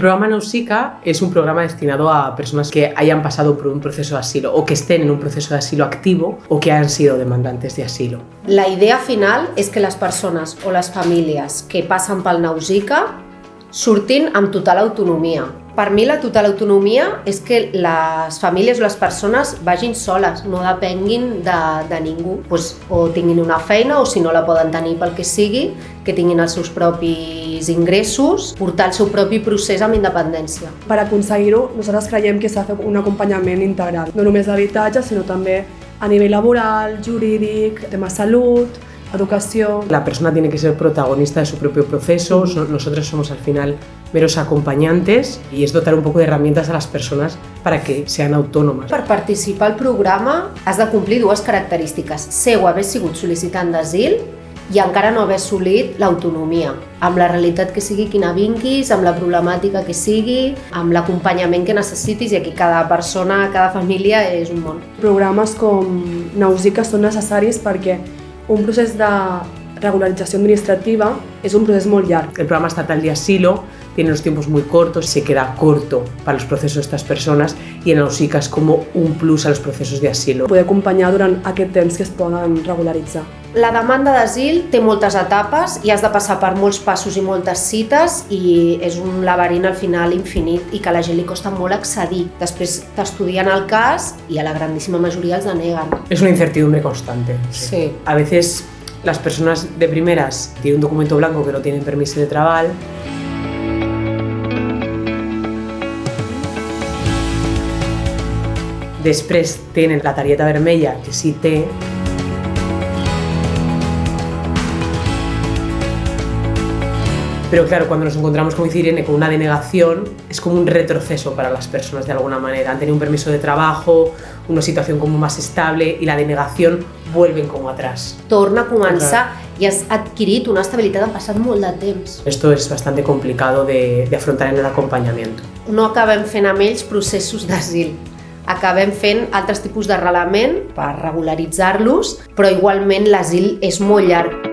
programa Nausica es un programa destinado a personas que hayan pasado por un proceso de asilo o que estén en un proceso de asilo activo o que han sido demandantes de asilo. La idea final és que les persones o les famílies que passen pel Nausica surtin amb total autonomia. Per mi la total autonomia és que les famílies o les persones vagin soles, no depenguin de ningú. O tinguin una feina o si no la poden tenir pel que sigui, que tinguin els seus propis ingressos, portar el seu propi procés amb independència. Per aconseguir-ho, nosaltres creiem que s'ha de fer un acompanyament integral, no només d'habitatge, sinó també a nivell laboral, jurídic, tema salut, educación. La persona tiene que ser protagonista de su propio proceso, nosotros somos al final meros acompañantes y es dotar un poco de herramientas a las personas para que sean autónomas. Per participar al programa has de complir dues característiques: ser o haver sigut sol·licitant d'asil i encara no haver assolit l'autonomia, amb la realitat que sigui quina vinguis, amb la problemàtica que sigui, amb l'acompanyament que necessitis, i aquí cada persona, cada família és un món. Programes com Nausica són necessaris perquè un procés de regularització administrativa és un procés molt llarg. El programa estatal de asilo tiene los tiempos muy cortos, se queda corto para los procesos de estas personas y en Nausica es como un plus a los procesos de asilo. Poder acompanyar durant aquest temps que es poden regularitzar. La demanda d'asil té moltes etapes i has de passar per molts passos i moltes cites i és un laberint al final infinit i que a la gent li costa molt accedir. Després t'estudien el cas i a la grandíssima majoria els deneguen. Es una incertidumbre constante. Sí. A veces las personas de primeras tienen un documento blanco que no tienen permiso de trabajo. Després tenen la targeta vermella, que sí té. Pero claro, cuando nos encontramos, como dice Irene, con una denegación, es como un retroceso para las personas de alguna manera. Han tenido un permiso de trabajo, una situación como más estable y la denegación vuelven como atrás. Torna a començar i has adquirit una estabilitat, ha passat molt de temps. Esto es bastante complicado de afrontar en el acompañamiento. No acabem fent amb ells processos d'asil. Acabem fent altres tipus d'arrelament per regularitzar-los, però igualment l'asil és molt llarg.